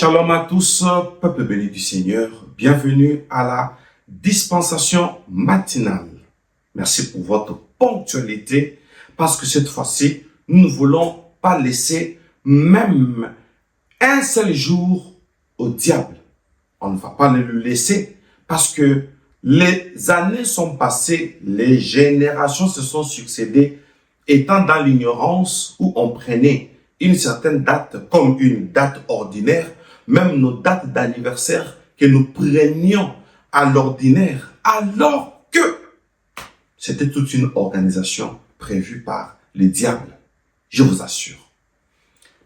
Shalom à tous, peuple béni du Seigneur. Bienvenue à la dispensation matinale. Merci pour votre ponctualité parce que cette fois-ci, nous ne voulons pas laisser même un seul jour au diable. On ne va pas le laisser parce que les années sont passées, les générations se sont succédées, étant dans l'ignorance où on prenait une certaine date comme une date ordinaire, même nos dates d'anniversaire que nous prenions à l'ordinaire, alors que c'était toute une organisation prévue par le diable. Je vous assure.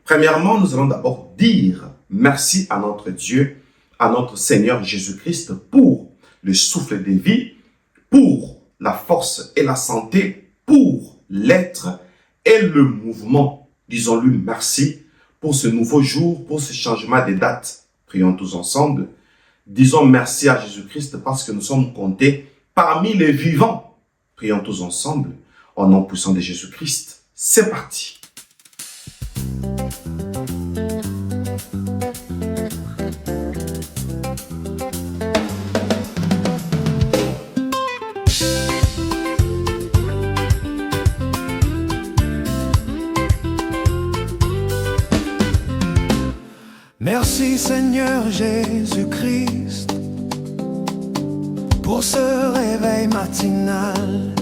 Premièrement, nous allons d'abord dire merci à notre Dieu, à notre Seigneur Jésus-Christ pour le souffle de vie, pour la force et la santé, pour l'être et le mouvement. Disons-lui merci pour ce nouveau jour, pour ce changement de date. Prions tous ensemble. Disons merci à Jésus-Christ parce que nous sommes comptés parmi les vivants. Prions tous ensemble au nom puissant de Jésus-Christ. C'est parti. Merci Seigneur Jésus-Christ pour ce réveil matinal,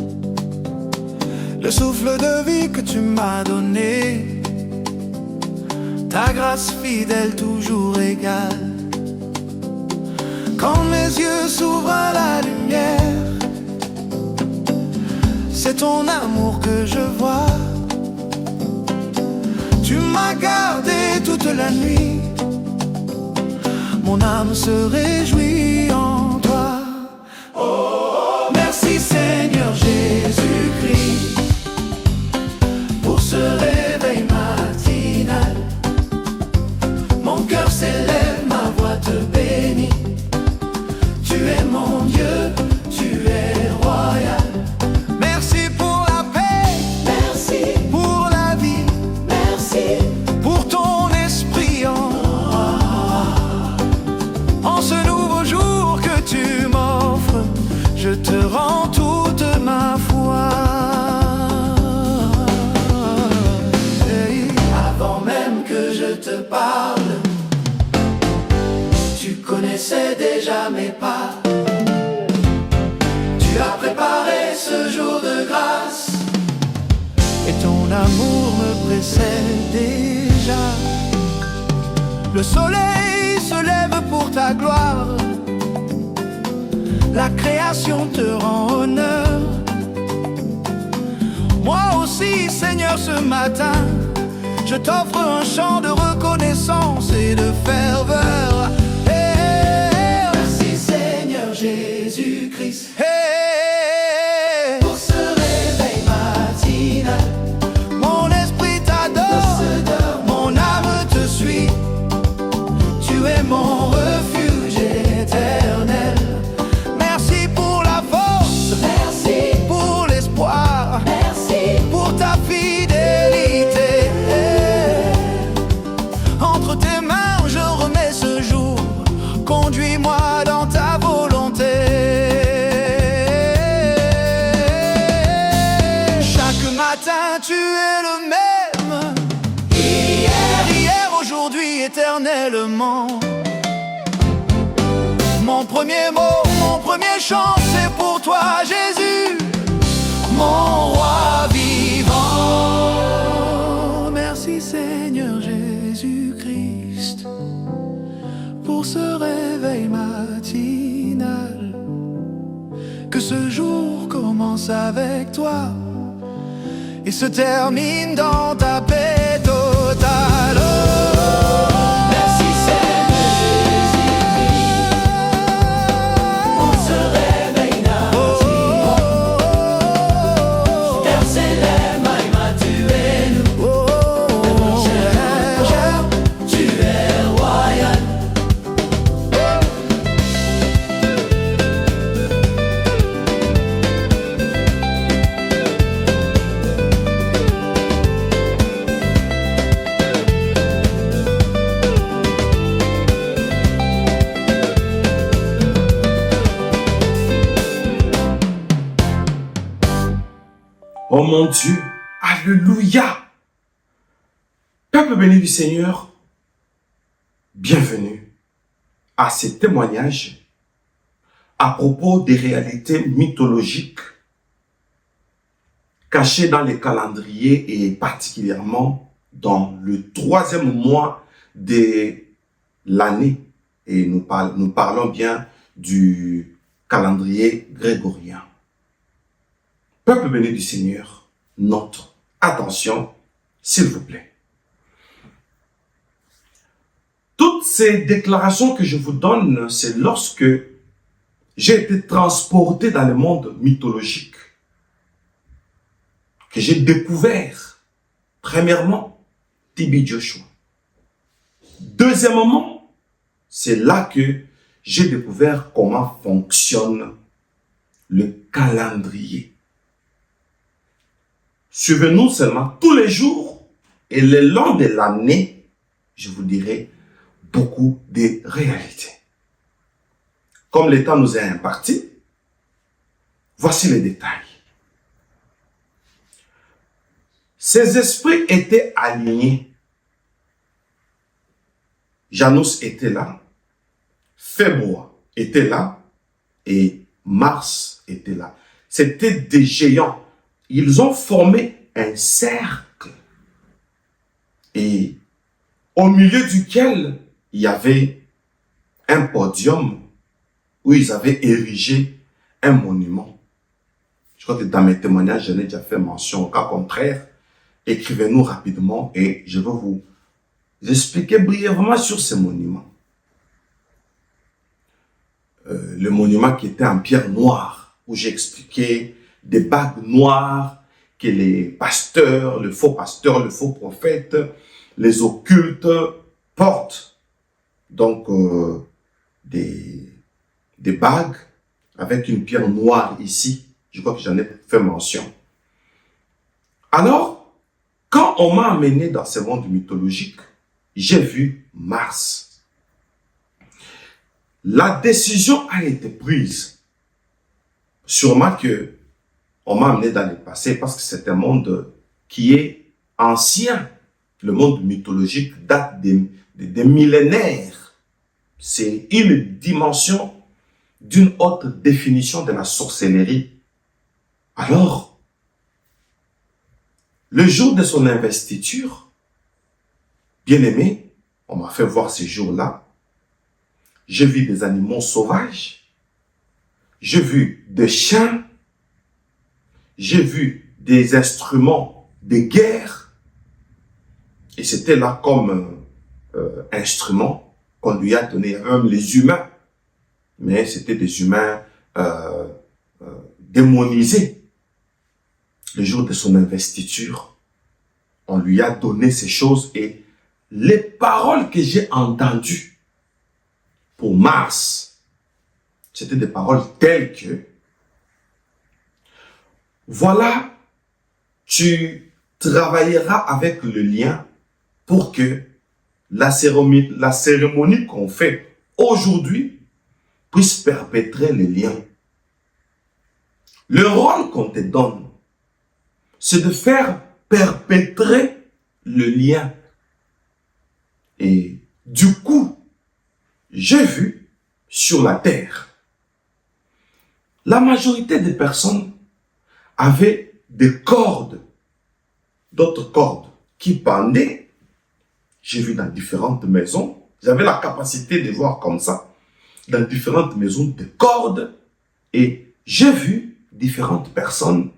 le souffle de vie que tu m'as donné, ta grâce fidèle toujours égale. Quand mes yeux s'ouvrent à la lumière, c'est ton amour que je vois. Tu m'as gardé toute la nuit, mon âme se réjouit en toi. Oh, merci Seigneur Jésus-Christ pour ce réveil matinal. Mon cœur s'élève, ma voix te bénit. Tu es mon Dieu, tu es royal. Merci pour la paix, merci pour la vie, merci pour ton esprit en ce nouveau jour que tu m'offres, je te rends toute ma foi. Hey. Avant même que je te parle, tu connaissais déjà mes pas. Tu as préparé ce jour de grâce et ton amour me précède déjà. Le soleil se lève pour ta gloire, la création te rend honneur. Moi aussi Seigneur ce matin, je t'offre un chant de reconnaissance et de ferveur. Hey, merci Seigneur Jésus-Christ. Hey, pour ce réveil matinal, mon esprit t'adore, mon âme te suit. Tu es mon refuge éternel. Merci pour la force, merci pour l'espoir, merci pour ta fidélité. Entre tes mains je remets ce jour, conduis-moi dans ta volonté. Chaque matin tu es le même, hier, aujourd'hui, éternellement. Mon premier mot, mon premier chant, c'est pour toi, Jésus, mon roi vivant. Merci Seigneur Jésus-Christ pour ce réveil matinal. Que ce jour commence avec toi et se termine dans ta paix totale. Merci Seigneur Jésus-Christ pour ce réveil matinal. Terre s'élève, Maïma, tu es nous. Mon cher, tu es royal. Oh mon Dieu, alléluia. Peuple béni du Seigneur, bienvenue à ce témoignage à propos des réalités mythologiques cachées dans les calendriers et particulièrement dans le 3e mois de l'année. Et nous parlons bien du calendrier grégorien. Peuple béni du Seigneur, notre attention, s'il vous plaît. Toutes ces déclarations que je vous donne, c'est lorsque j'ai été transporté dans le monde mythologique, que j'ai découvert, premièrement, TB Joshua. Deuxièmement, c'est là que j'ai découvert comment fonctionne le calendrier. Suivez-nous seulement tous les jours et le long de l'année, je vous dirai beaucoup de réalités. Comme le temps nous est imparti, voici les détails. Ces esprits étaient alignés. Janus était là, Fébois était là et Mars était là. C'étaient des géants. Ils ont formé un cercle et au milieu duquel il y avait un podium où ils avaient érigé un monument. Je crois que dans mes témoignages, j'en ai déjà fait mention. Au cas contraire, écrivez-nous rapidement et je vais vous expliquer brièvement sur ce monument. Le monument qui était en pierre noire, où j'ai expliqué des bagues noires que les pasteurs, le faux prophète, les occultes portent. Donc, des bagues avec une pierre noire ici. Je crois que j'en ai fait mention. Alors, quand on m'a amené dans ce monde mythologique, j'ai vu Mars. La décision a été prise. Sûrement que on m'a amené dans le passé parce que c'est un monde qui est ancien. Le monde mythologique date des millénaires. C'est une dimension d'une autre définition de la sorcellerie. Alors, le jour de son investiture, bien aimé, on m'a fait voir ces jours-là. J'ai vu des animaux sauvages. J'ai vu des chiens. J'ai vu des instruments de guerre. Et c'était là comme instrument qu'on lui a donné, même les humains. Mais c'était des humains démonisés. Le jour de son investiture, on lui a donné ces choses et les paroles que j'ai entendues pour Mars, c'était des paroles telles que voilà, tu travailleras avec le lien pour que la cérémonie qu'on fait aujourd'hui puisse perpétrer le lien. Le rôle qu'on te donne, c'est de faire perpétrer le lien. Et du coup, j'ai vu sur la terre, la majorité des personnes avaient des cordes, d'autres cordes qui pendaient. J'ai vu dans différentes maisons, j'avais la capacité de voir comme ça, dans différentes maisons des cordes, et j'ai vu différentes personnes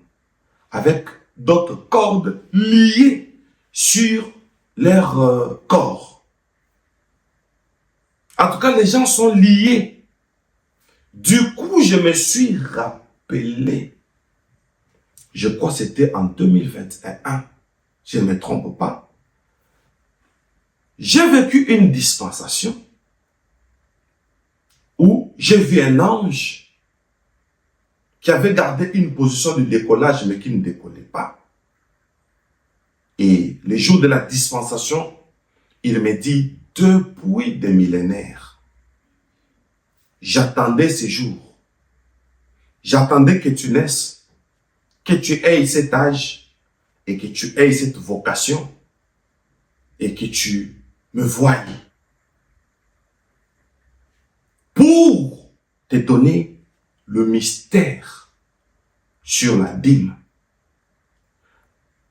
avec d'autres cordes liées sur leur corps. En tout cas, les gens sont liés. Du coup, je me suis rappelé, je crois que c'était en 2021, je ne me trompe pas, j'ai vécu une dispensation où j'ai vu un ange qui avait gardé une position de décollage mais qui ne décollait pas. Et le jour de la dispensation, il me dit, depuis des millénaires, j'attendais ces jours. J'attendais que tu naisses, que tu aies cet âge et que tu aies cette vocation et que tu me voies pour te donner le mystère sur la dîme.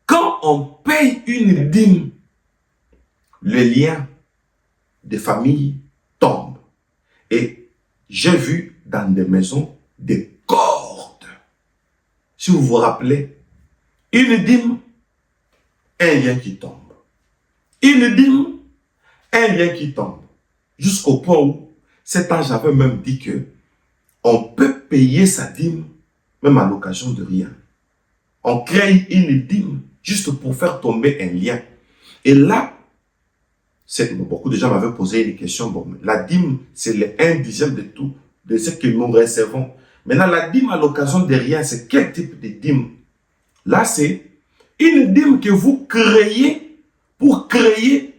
Quand on paye une dîme, le lien de famille tombe. Et j'ai vu dans des maisons des cordes. Si vous vous rappelez, une dîme, un lien qui tombe. Une dîme, un lien qui tombe. Jusqu'au point où cet ange avait même dit que on peut payer sa dîme même à l'occasion de rien. On crée une dîme juste pour faire tomber un lien. Et là, beaucoup de gens m'avaient posé une question. Bon, la dîme, c'est le 1/10 de tout, de ce que nous recevons. Maintenant, la dîme à l'occasion de rien, c'est quel type de dîme? Là, c'est une dîme que vous créez pour créer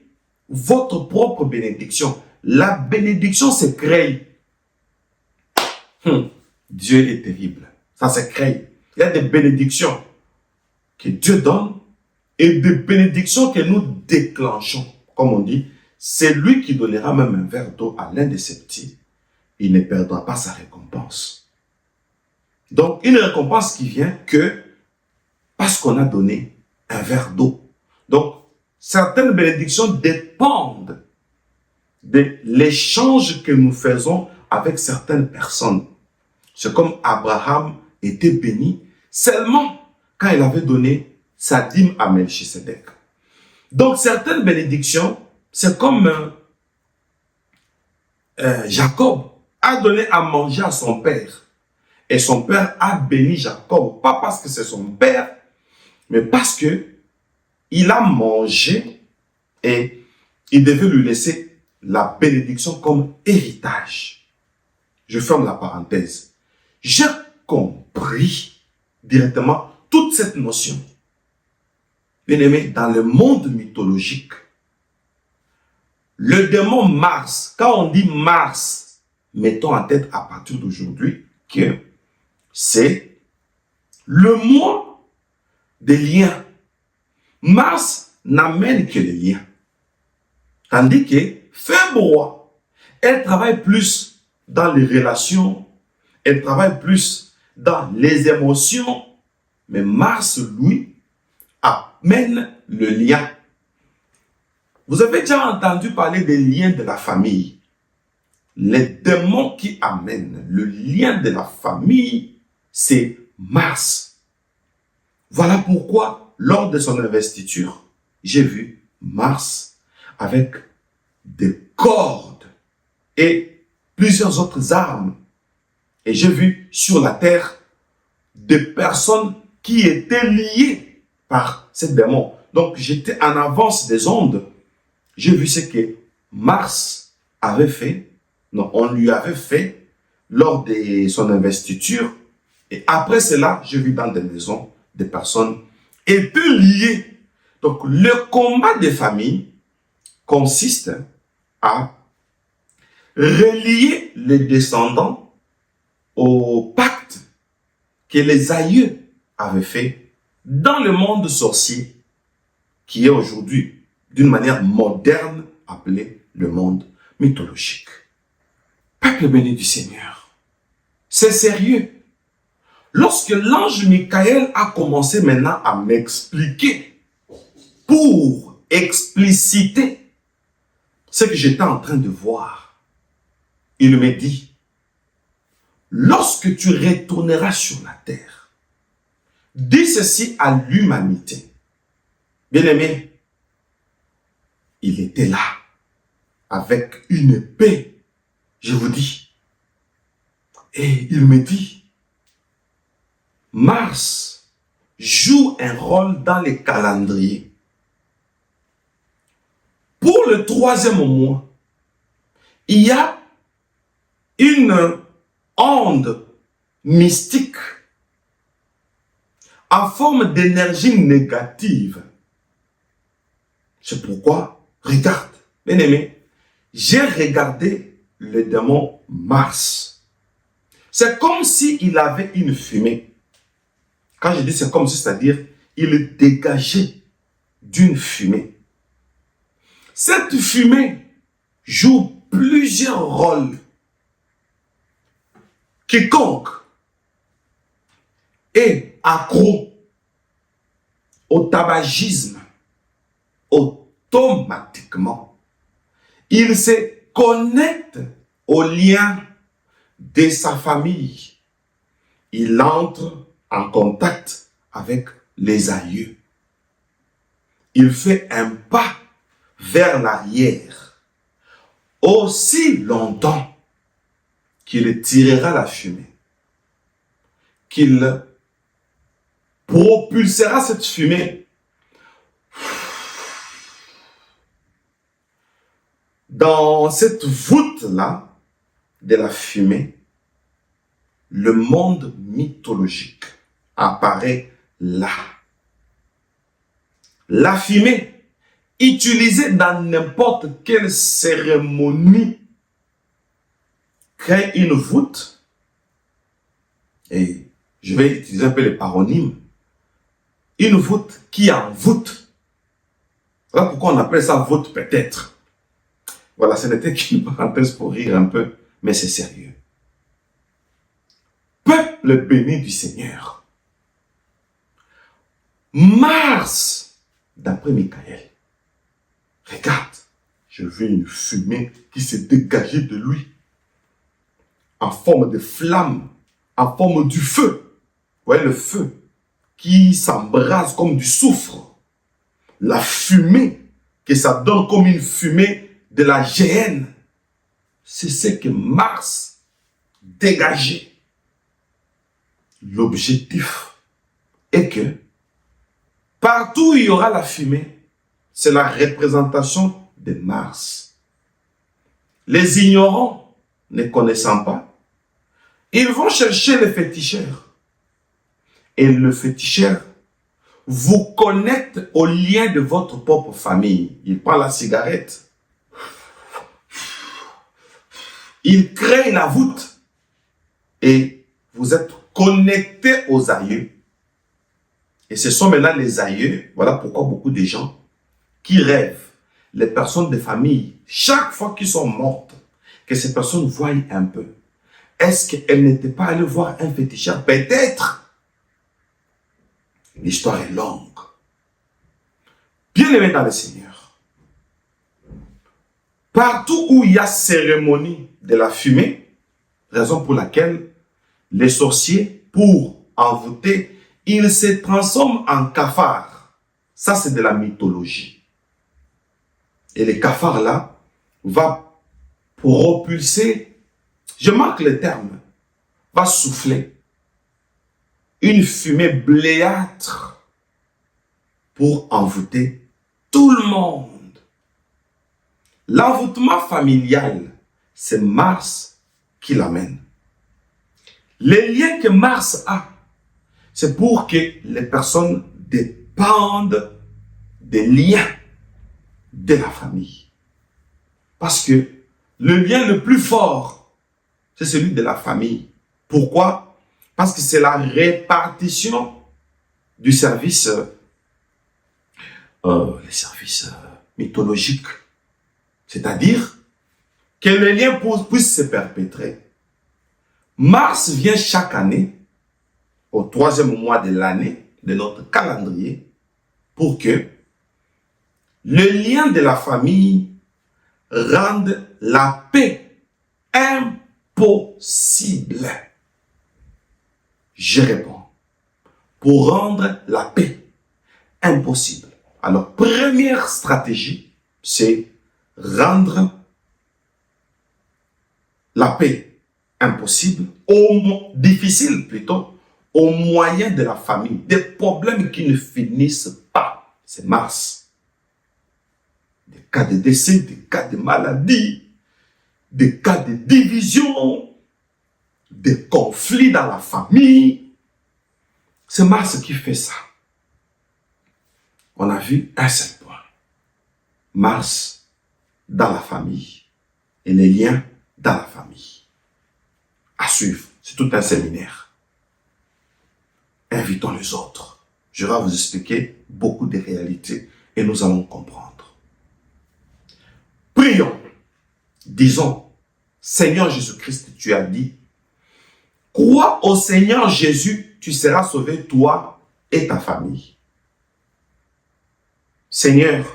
votre propre bénédiction. La bénédiction se crée. Dieu est terrible. Ça se crée. Il y a des bénédictions que Dieu donne et des bénédictions que nous déclenchons. Comme on dit, c'est lui qui donnera même un verre d'eau à l'un de ses petits. Il ne perdra pas sa récompense. Donc, une récompense qui vient que parce qu'on a donné un verre d'eau. Donc, certaines bénédictions dépendent de l'échange que nous faisons avec certaines personnes. C'est comme Abraham était béni seulement quand il avait donné sa dîme à Melchisedec. Donc, certaines bénédictions, c'est comme Jacob a donné à manger à son père. Et son père a béni Jacob, pas parce que c'est son père, mais parce que il a mangé et il devait lui laisser la bénédiction comme héritage. Je ferme la parenthèse. J'ai compris directement toute cette notion. Bien aimé, dans le monde mythologique, le démon Mars, quand on dit Mars, mettons en tête à partir d'aujourd'hui que c'est le mois des liens. Mars n'amène que les liens. Tandis que Février, elle travaille plus dans les relations, elle travaille plus dans les émotions, mais Mars, lui, amène le lien. Vous avez déjà entendu parler des liens de la famille. Les démons qui amènent le lien de la famille, c'est Mars. Voilà pourquoi, lors de son investiture, j'ai vu Mars avec des cordes et plusieurs autres armes. Et j'ai vu sur la terre des personnes qui étaient liées par ces démons. Donc j'étais en avance des ondes. J'ai vu ce que Mars avait fait. Non, on lui avait fait lors de son investiture. Et après cela, j'ai vu dans des maisons des personnes étaient liées. Donc le combat des familles consiste à relier les descendants au pacte que les aïeux avaient fait dans le monde sorcier, qui est aujourd'hui, d'une manière moderne, appelé le monde mythologique. Peuple béni du Seigneur, c'est sérieux. Lorsque l'ange Michael a commencé maintenant à m'expliquer, pour expliciter ce que j'étais en train de voir, il me dit, lorsque tu retourneras sur la terre, dis ceci à l'humanité. Bien-aimé, il était là, avec une épée, je vous dis. Et il me dit, Mars joue un rôle dans les calendriers. Pour le 3e mois, il y a une onde mystique en forme d'énergie négative. C'est pourquoi, regarde, bien-aimé, j'ai regardé le démon Mars. C'est comme s'il avait une fumée. Quand je dis c'est comme si, c'est-à-dire, il dégageait d'une fumée. Cette fumée joue plusieurs rôles. Quiconque est accro au tabagisme, automatiquement, il se connecte au lien de sa famille. Il entre en contact avec les aïeux. Il fait un pas vers l'arrière, aussi longtemps qu'il tirera la fumée, qu'il propulsera cette fumée dans cette voûte-là de la fumée. Le monde mythologique apparaît là. La fumée, utilisée dans n'importe quelle cérémonie, crée une voûte. Et je vais utiliser un peu les paronymes. Une voûte qui envoûte. Voilà pourquoi on appelle ça voûte peut-être. Voilà, ce n'était qu'une parenthèse pour rire un peu, mais c'est sérieux. Peuple béni du Seigneur. Mars, d'après Michael, regarde, je vis une fumée qui s'est dégagée de lui, en forme de flamme, en forme du feu. Vous voyez le feu qui s'embrase comme du soufre. La fumée que ça donne comme une fumée de la géhenne. C'est ce que Mars dégageait. L'objectif est que partout où il y aura la fumée, c'est la représentation de Mars. Les ignorants, ne connaissant pas, ils vont chercher le féticheur. Et le féticheur vous connecte au lien de votre propre famille. Il prend la cigarette. Il crée la voûte. Et vous êtes connecté aux aïeux. Et ce sont maintenant les aïeux. Voilà pourquoi beaucoup de gens qui rêvent, les personnes de famille, chaque fois qu'ils sont mortes, que ces personnes voient un peu. Est-ce qu'elles n'étaient pas allées voir un féticheur? Peut-être. L'histoire est longue. Bien aimé dans le Seigneur. Partout où il y a cérémonie de la fumée, raison pour laquelle les sorciers, pour envoûter, ils se transforment en cafards. Ça, c'est de la mythologie. Et les cafards là, va propulser, je marque le terme, va souffler une fumée bléâtre pour envoûter tout le monde. L'envoûtement familial, c'est Mars qui l'amène. Les liens que Mars a, c'est pour que les personnes dépendent des liens de la famille. Parce que le lien le plus fort, c'est celui de la famille. Pourquoi? Parce que c'est la répartition du service, les services mythologiques. C'est-à-dire que les liens puissent se perpétrer. Mars vient chaque année, au 3e mois de l'année, de notre calendrier, pour que le lien de la famille rende la paix impossible. Je réponds. Pour rendre la paix impossible. Alors, première stratégie, c'est rendre la paix impossible, difficile plutôt, au moyen de la famille. Des problèmes qui ne finissent pas. C'est Mars. Des cas de décès, des cas de maladie, des cas de division, des conflits dans la famille. C'est Mars qui fait ça. On a vu un seul point. Mars dans la famille et les liens dans la famille. À suivre. C'est tout un séminaire. invitons les autres. Je vais vous expliquer beaucoup de réalités et nous allons comprendre. Prions. Disons, Seigneur Jésus-Christ, tu as dit, crois au Seigneur Jésus, tu seras sauvé, toi et ta famille. Seigneur,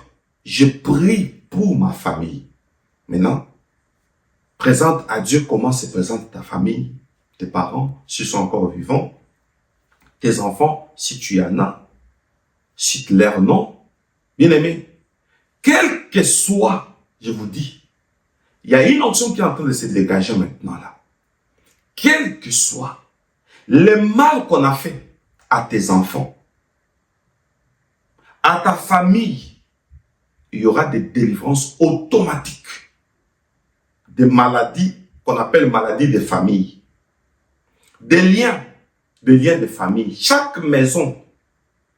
je prie pour ma famille. Maintenant, présente à Dieu comment se présente ta famille, tes parents, s'ils sont encore vivants, tes enfants, si tu en as, cite leur nom. Bien-aimé, quel que soit, je vous dis, il y a une option qui est en train de se dégager maintenant là. Quel que soit le mal qu'on a fait à tes enfants, à ta famille, il y aura des délivrances automatiques. Des maladies qu'on appelle maladies de famille. Des liens de famille. Chaque maison,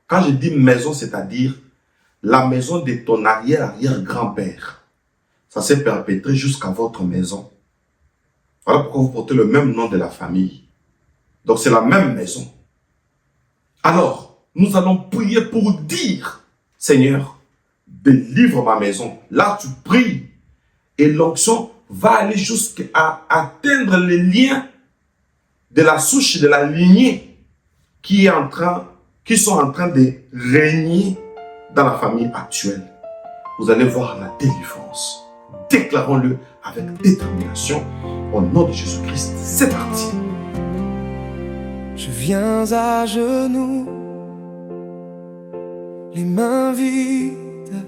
quand je dis maison, c'est-à-dire la maison de ton arrière-arrière-grand-père. Ça s'est perpétré jusqu'à votre maison. Voilà pourquoi vous portez le même nom de la famille. Donc c'est la même maison. Alors, nous allons prier pour dire, Seigneur, délivre ma maison. Là, tu pries. Et l'onction va aller jusqu'à atteindre les liens de la souche de la lignée qui sont en train de régner dans la famille actuelle. Vous allez voir la délivrance. Déclarons-le avec détermination au nom de Jésus-Christ. C'est parti. Je viens à genoux, les mains vides,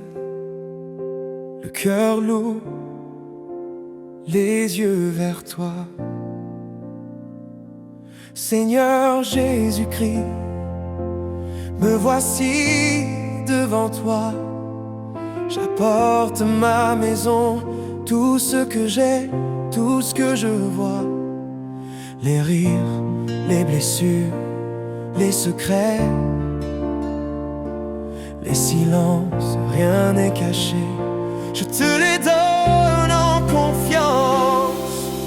le cœur lourd, les yeux vers toi. Seigneur Jésus-Christ, me voici devant toi. J'apporte ma maison, tout ce que j'ai, tout ce que je vois. Les rires, les blessures, les secrets, les silences, rien n'est caché. Je te les donne en confiance.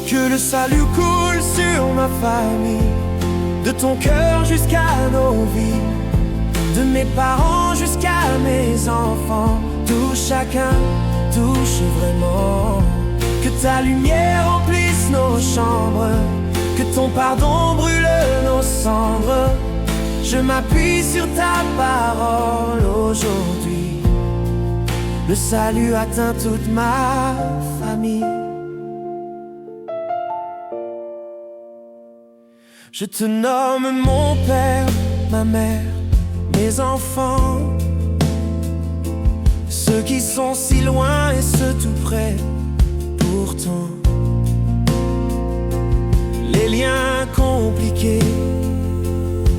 Que le salut coule sur ma famille, de ton cœur jusqu'à nos vies, de mes parents jusqu'à mes enfants. Touche chacun, touche vraiment. Que ta lumière remplisse nos chambres, que ton pardon brûle nos cendres. Je m'appuie sur ta parole aujourd'hui. Le salut atteint toute ma famille. Je te nomme mon père, ma mère, mes enfants, ceux qui sont si loin et ceux tout près. Pourtant, les liens compliqués,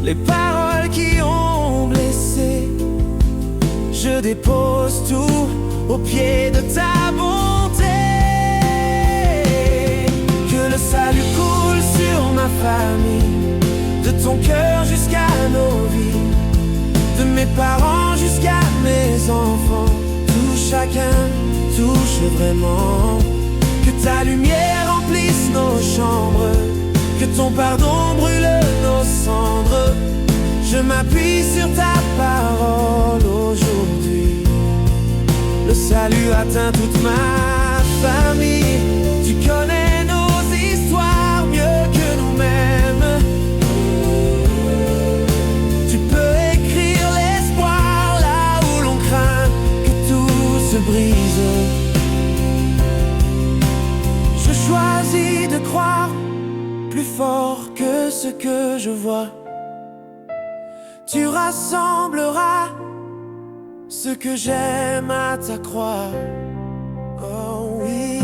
les paroles qui ont blessé, je dépose tout au pied de ta bonté. Que le salut coule sur ma famille, de ton cœur jusqu'à nos vies, de mes parents jusqu'à mes enfants. Touche chacun, touche vraiment. Que ta lumière remplisse nos chambres, que ton pardon brûle nos cendres. Je m'appuie sur ta parole aujourd'hui. Le salut atteint toute ma famille. Tu connais nos histoires mieux que nous-mêmes. Tu peux écrire l'espoir là où l'on craint que tout se brise. Je choisis de croire plus fort que ce que je vois. Tu rassembleras ce que j'aime à ta croix. Oh oui.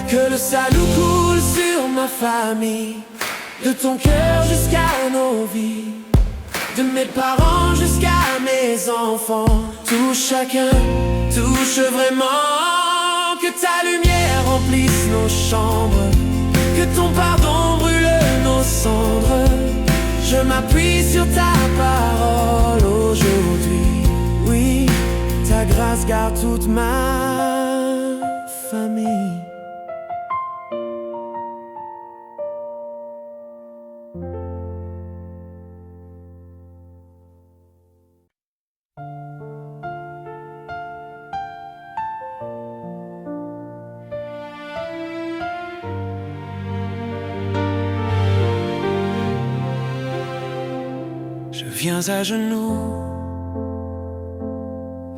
Que le salut coule sur ma famille, de ton cœur jusqu'à nos vies, de mes parents jusqu'à mes enfants. Touche chacun, touche vraiment. Que ta lumière remplisse nos chambres, que ton pardon brûle nos cendres. Je m'appuie sur ta parole aujourd'hui. Oui, ta grâce garde toute ma famille. Je viens à genoux,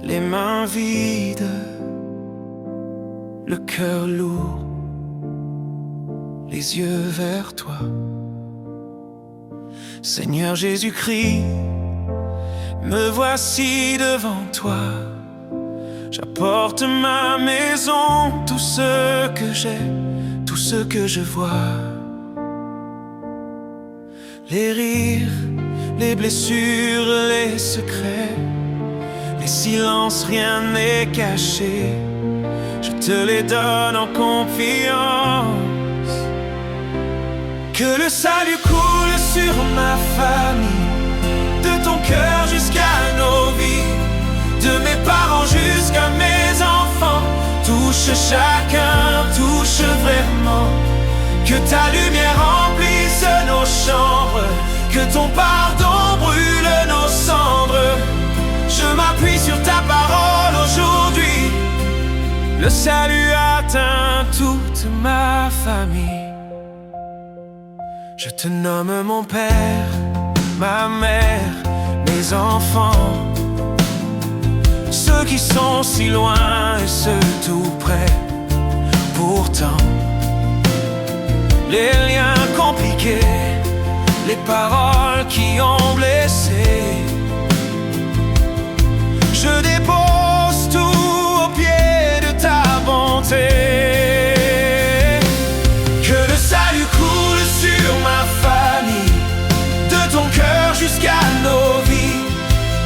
les mains vides, le cœur lourd, les yeux vers toi. Seigneur Jésus-Christ, me voici devant toi. J'apporte ma maison, tout ce que j'ai, tout ce que je vois. Les rires, les blessures, les secrets, les silences, rien n'est caché. Je te les donne en confiance. Que le salut coule sur ma famille, de ton cœur jusqu'à nos vies, de mes parents jusqu'à mes enfants. Touche chacun, touche vraiment. Que ta lumière remplisse nos chambres, que ton pardon brûle nos cendres. Je m'appuie sur ta parole aujourd'hui. Le salut atteint toute ma famille. Je te nomme mon père, ma mère, mes enfants, ceux qui sont si loin et ceux tout près. Pourtant, les liens compliqués, les paroles qui ont blessé, je dépose tout au pied de ta bonté. Que le salut coule sur ma famille, de ton cœur jusqu'à nos vies,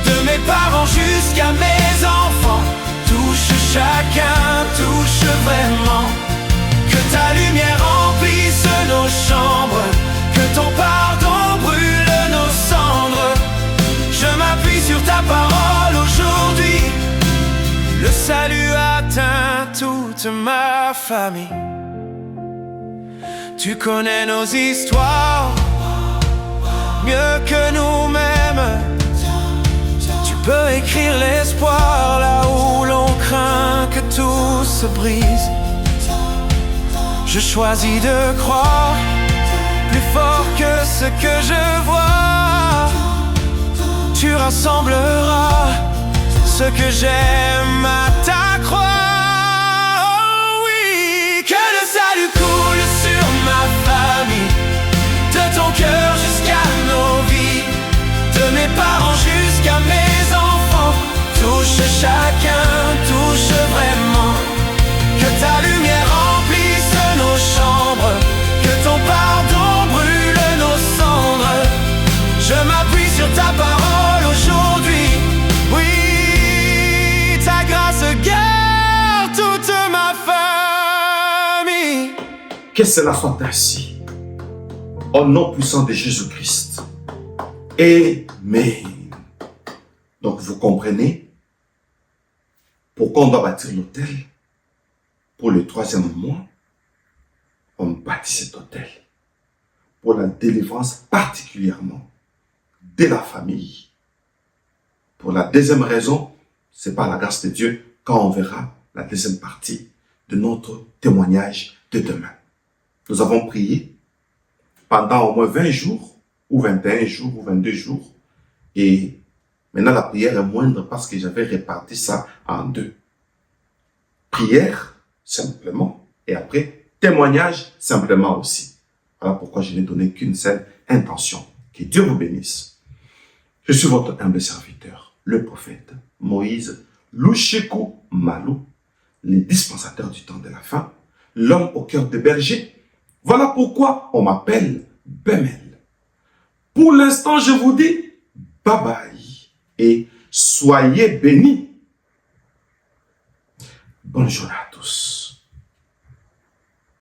de mes parents jusqu'à mes enfants. Touche chacun, touche vraiment. Que ta lumière remplisse nos chambres, que ton pardon brûle nos cendres. Je m'appuie sur ta parole aujourd'hui. Le salut atteint toute ma famille. Tu connais nos histoires mieux que nous-mêmes. Tu peux écrire l'espoir là où l'on craint que tout se brise. Je choisis de croire plus fort que ce que je vois. Tu rassembleras ce que j'aime à ta croix. Oh oui, que le salut coule sur ma famille, de ton cœur jusqu'à nos vies, de mes parents jusqu'à mes enfants. Touche chacun, touche vraiment. Que ta lumière remplisse nos chambres, que ton pardon brûle nos cendres. Je m'appuie sur ta parole aujourd'hui. Oui, ta grâce garde toute ma famille. Que cela soit ainsi. Au nom puissant de Jésus-Christ. Amen. Donc vous comprenez pourquoi on doit bâtir l'autel. Pour le 3e mois, on bâtit cet autel. Pour la délivrance particulièrement de la famille. Pour la 2e raison, c'est par la grâce de Dieu quand on verra la 2e partie de notre témoignage de demain. Nous avons prié pendant au moins 20 jours, ou 21 jours, ou 22 jours. Et maintenant la prière est moindre parce que j'avais réparti ça en 2. Prière, simplement, et après, témoignage, simplement aussi. Voilà pourquoi je n'ai donné qu'une seule intention. Que Dieu vous bénisse. Je suis votre humble serviteur, le prophète Moïse Louchekou Malou, le dispensateur du temps de la fin, l'homme au cœur de berger. Voilà pourquoi on m'appelle Bemel. Pour l'instant, je vous dis bye bye et soyez bénis. Bonne journée à tous.